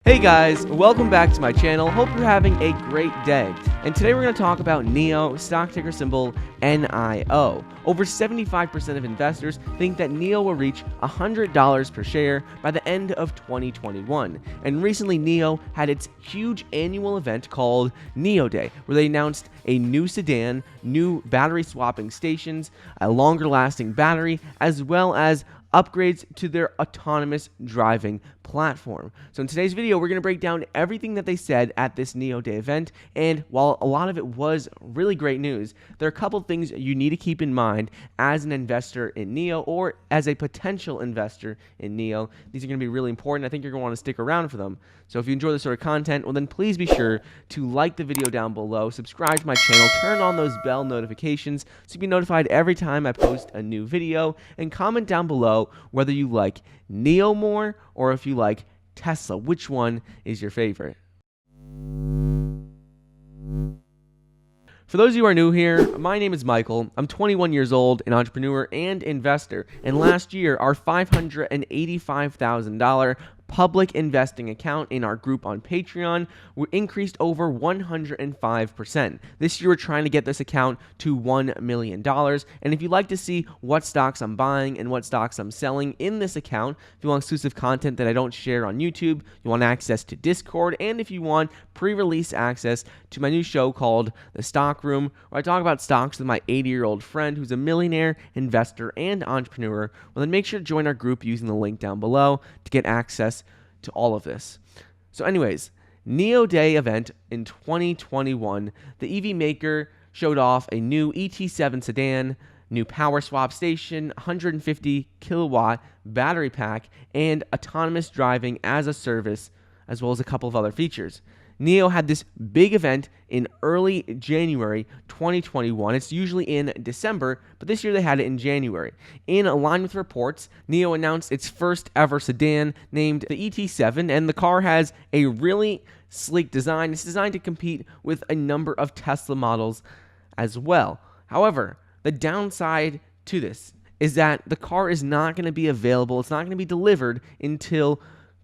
Hey guys, welcome back to my channel. Hope you're having a great day. And today we're going to talk about Nio, stock ticker symbol NIO. Over 75% of investors think that Nio will reach $100 per share by the end of 2021. And recently Nio had its huge annual event called Nio Day, where they announced a new sedan, new battery swapping stations, a longer lasting battery, as well as upgrades to their autonomous driving platform. So in today's video, we're going to break down everything that they said at this Nio Day event, and while a lot of it was really great news, there are a couple things you need to keep in mind as an investor in Nio or as a potential investor in Nio. These are going to be really important. I think you're going to want to stick around for them. So if you enjoy this sort of content, well then please be sure to like the video down below, subscribe to my channel, turn on those bell notifications so you'll be notified every time I post a new video, and comment down below whether you like Nio more or if you like Tesla. Which one is your favorite? For those of you who are new here, my name is Michael. I'm 21 years old, an entrepreneur and investor. And last year, our $585,000 public investing account in our group on Patreon increased over 105%. This year, we're trying to get this account to $1 million. And if you'd like to see what stocks I'm buying and what stocks I'm selling in this account, if you want exclusive content that I don't share on YouTube, you want access to Discord, and if you want pre-release access to my new show called The Stock Room, where I talk about stocks with my 80-year-old friend who's a millionaire, investor, and entrepreneur, well then make sure to join our group using the link down below to get access to all of this. So anyways, Nio Day event in 2021, the EV maker showed off a new ET7 sedan, new power swap station, 150 kilowatt battery pack, and autonomous driving as a service, as well as a couple of other features. Nio had this big event in early January 2021. It's usually in December, but this year they had it in January. In line with reports, Nio announced its first ever sedan named the ET7, and the car has a really sleek design. It's designed to compete with a number of Tesla models as well. However, the downside to this is that the car is not going to be available. It's not going to be delivered until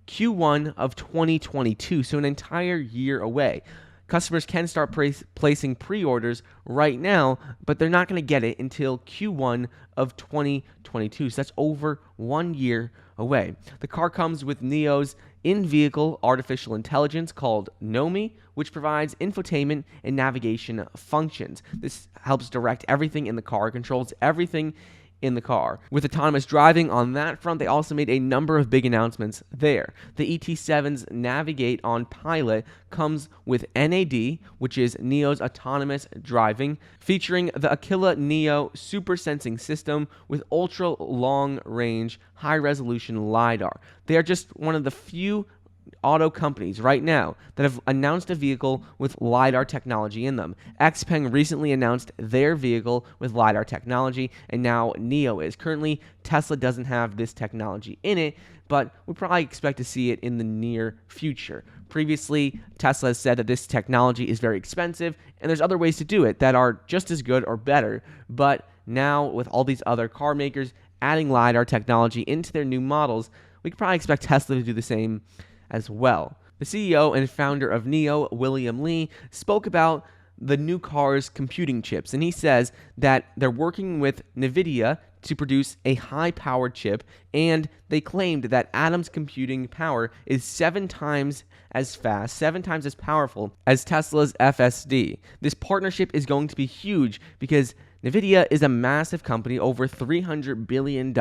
Q1 of 2022, so an entire year away. Customers can start placing pre-orders right now, but they're not going to get it until Q1 of 2022, so that's over 1 year away. The car comes with Nio's in-vehicle artificial intelligence called Nomi, which provides infotainment and navigation functions. This helps direct everything in the car, controls everything in the car. With autonomous driving on that front, they also made a number of big announcements there. The ET7's Navigate on Pilot comes with NAD, which is Nio's autonomous driving, featuring the Aquila Nio super sensing system with ultra long range, high resolution LiDAR. They are just one of the few auto companies right now that have announced a vehicle with LiDAR technology in them. XPeng recently announced their vehicle with LiDAR technology, and now Nio is. Currently, Tesla doesn't have this technology in it, but we probably expect to see it in the near future. Previously, Tesla has said that this technology is very expensive, and there's other ways to do it that are just as good or better, but now with all these other car makers adding LiDAR technology into their new models, we could probably expect Tesla to do the same as well. The CEO and founder of Nio, William Li, spoke about the new car's computing chips, and he says that they're working with NVIDIA to produce a high-powered chip, and they claimed that Atom's computing power is 7 times as fast, 7 times as powerful as Tesla's FSD. This partnership is going to be huge because NVIDIA is a massive company, over $300 billion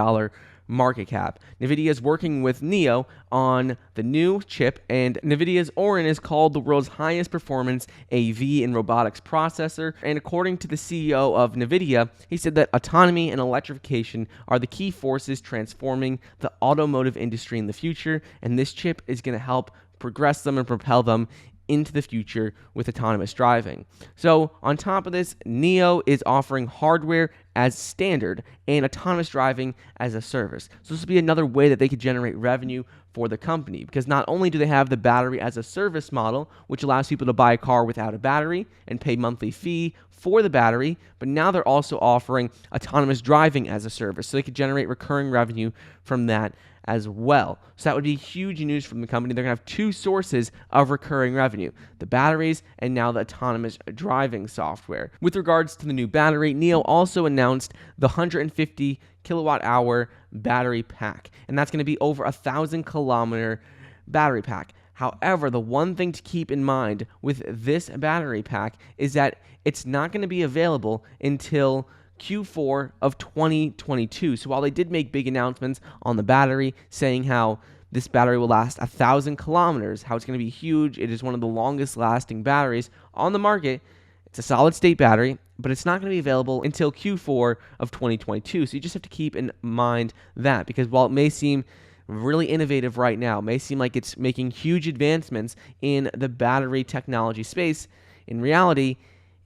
market cap. NVIDIA is working with Nio on the new chip, and NVIDIA's Orin is called the world's highest performance AV and robotics processor. And according to the CEO of NVIDIA, he said that autonomy and electrification are the key forces transforming the automotive industry in the future, and this chip is going to help progress them and propel them into the future with autonomous driving. So on top of this, Nio is offering hardware as standard and autonomous driving as a service. So this will be another way that they could generate revenue for the company, because not only do they have the battery as a service model, which allows people to buy a car without a battery and pay monthly fee for the battery, but now they're also offering autonomous driving as a service, so they could generate recurring revenue from that as well. So that would be huge news from the company. They're going to have two sources of recurring revenue, the batteries and now the autonomous driving software. With regards to the new battery, Nio also announced the 150 kilowatt hour battery pack, and that's going to be over 1,000-kilometer battery pack. However, the one thing to keep in mind with this battery pack is that it's not going to be available until Q4 of 2022. So while they did make big announcements on the battery, saying how this battery will last 1,000 kilometers, how it's going to be huge, it is one of the longest lasting batteries on the market. It's a solid state battery, but it's not going to be available until Q4 of 2022. So you just have to keep in mind that, because while it may seem really innovative right now, may seem like it's making huge advancements in the battery technology space, in reality,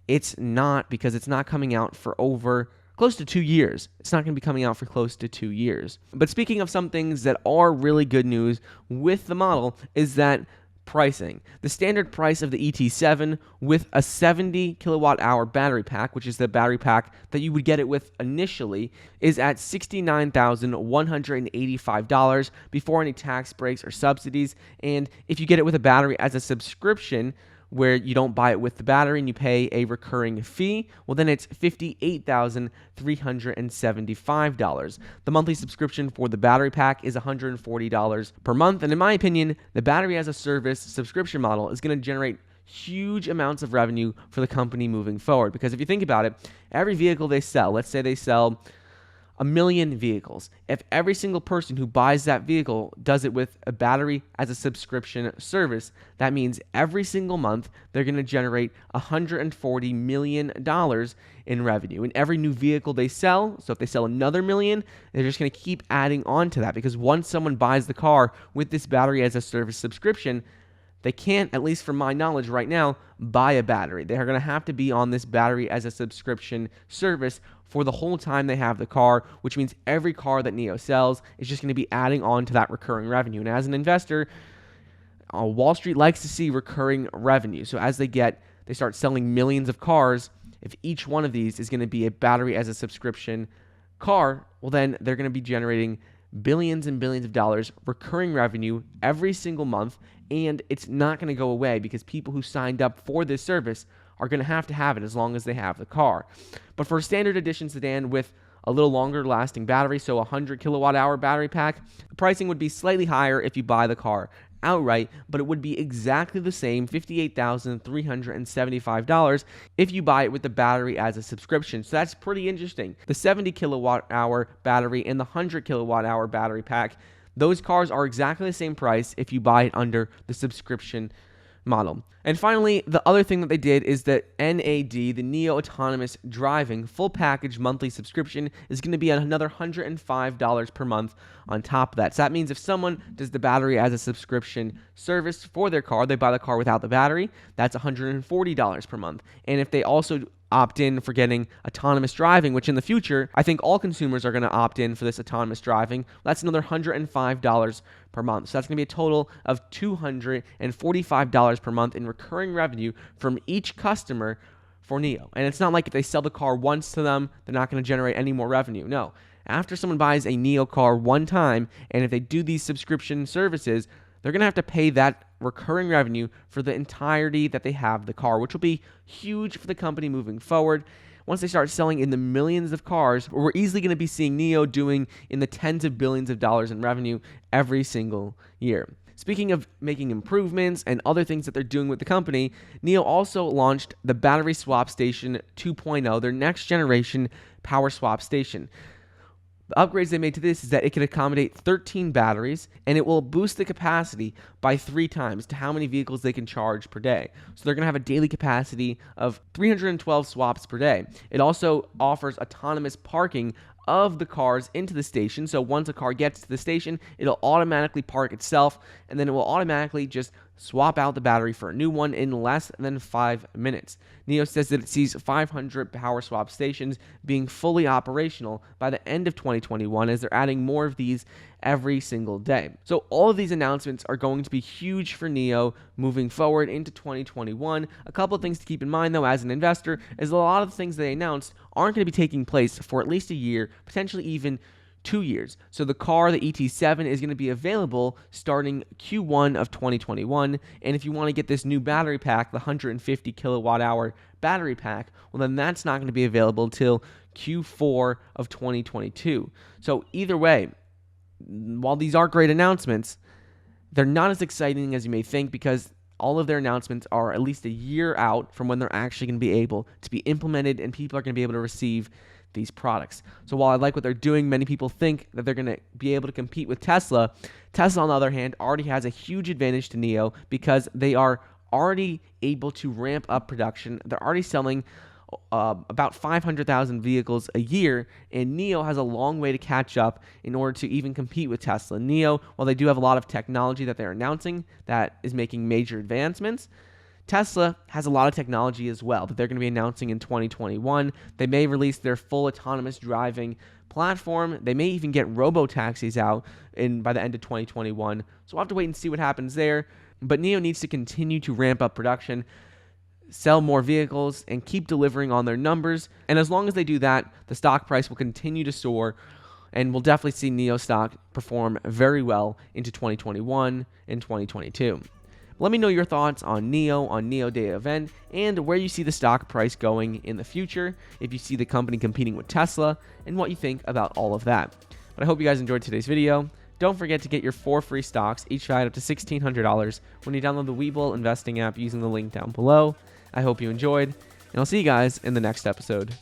it's not, because it's not coming out for over close to 2 years. It's not going to be coming out for close to 2 years. But speaking of some things that are really good news with the model is that pricing. The standard price of the ET7 with a 70 kilowatt hour battery pack, which is the battery pack that you would get it with initially, is at $69,185 before any tax breaks or subsidies. And if you get it with a battery as a subscription, where you don't buy it with the battery and you pay a recurring fee, well, then it's $58,375. The monthly subscription for the battery pack is $140 per month. And in my opinion, the battery as a service subscription model is going to generate huge amounts of revenue for the company moving forward. Because if you think about it, every vehicle they sell, let's say they sell 1 million vehicles. If every single person who buys that vehicle does it with a battery as a subscription service, that means every single month they're going to generate $140 million in revenue. And every new vehicle they sell, so if they sell another million, they're just going to keep adding on to that, because once someone buys the car with this battery as a service subscription, they can't, at least from my knowledge right now, buy a battery. They are going to have to be on this battery as a subscription service for the whole time they have the car, which means every car that Nio sells is just going to be adding on to that recurring revenue. And as an investor, Wall Street likes to see recurring revenue. So as they start selling millions of cars, if each one of these is going to be a battery as a subscription car, well, then they're going to be generating billions and billions of dollars recurring revenue every single month, and it's not going to go away, because people who signed up for this service are going to have it as long as they have the car. But for a standard edition sedan with a little longer lasting battery, so a 100 kilowatt hour battery pack, the pricing would be slightly higher if you buy the car outright, but it would be exactly the same, $58,375, if you buy it with the battery as a subscription. So that's pretty interesting. The 70 kilowatt hour battery and the 100 kilowatt hour battery pack, those cars are exactly the same price if you buy it under the subscription model. And finally, the other thing that they did is that NAD, the Nio Autonomous Driving full package monthly subscription, is going to be another $105 per month on top of that. So that means if someone does the battery as a subscription service for their car, they buy the car without the battery, that's $140 per month. And if they also opt in for getting autonomous driving, which in the future, I think all consumers are going to opt in for this autonomous driving, that's another $105 per month. So that's going to be a total of $245 per month in recurring revenue from each customer for Nio. And it's not like if they sell the car once to them, they're not going to generate any more revenue. No. After someone buys a Nio car one time, and if they do these subscription services, they're going to have to pay that recurring revenue for the entirety that they have the car, which will be huge for the company moving forward. Once they start selling in the millions of cars, we're easily going to be seeing Nio doing in the tens of billions of dollars in revenue every single year. Speaking of making improvements and other things that they're doing with the company, Nio also launched the Battery Swap Station 2.0, their next generation power swap station. The upgrades they made to this is that it can accommodate 13 batteries, and it will boost the capacity by 3 times to how many vehicles they can charge per day. So they're going to have a daily capacity of 312 swaps per day. It also offers autonomous parking of the cars into the station. So once a car gets to the station, it'll automatically park itself, and then it will automatically just swap out the battery for a new one in less than 5 minutes. Nio says that it sees 500 power swap stations being fully operational by the end of 2021, as they're adding more of these every single day. So all of these announcements are going to be huge for Nio moving forward into 2021. A couple of things to keep in mind, though, as an investor, is a lot of the things they announced aren't going to be taking place for at least a year, potentially even 2 years. So the car, the ET7, is going to be available starting Q1 of 2021. And if you want to get this new battery pack, the 150 kilowatt hour battery pack, well, then that's not going to be available until Q4 of 2022. So either way, while these are great announcements, they're not as exciting as you may think, because all of their announcements are at least a year out from when they're actually going to be able to be implemented and people are going to be able to receive these products. So while I like what they're doing, many people think that they're going to be able to compete with Tesla. Tesla, on the other hand, already has a huge advantage to Nio because they are already able to ramp up production. They're already selling about 500,000 vehicles a year, and Nio has a long way to catch up in order to even compete with Tesla. Nio, while they do have a lot of technology that they're announcing that is making major advancements, Tesla has a lot of technology as well that they're going to be announcing in 2021. They may release their full autonomous driving platform. They may even get robo-taxis out by the end of 2021. So we'll have to wait and see what happens there. But Nio needs to continue to ramp up production, sell more vehicles, and keep delivering on their numbers. And as long as they do that, the stock price will continue to soar, and we'll definitely see Nio stock perform very well into 2021 and 2022. Let me know your thoughts on Nio Day event, and where you see the stock price going in the future, if you see the company competing with Tesla, and what you think about all of that. But I hope you guys enjoyed today's video. Don't forget to get your 4 free stocks, each valued up to $1,600, when you download the Webull investing app using the link down below. I hope you enjoyed, and I'll see you guys in the next episode.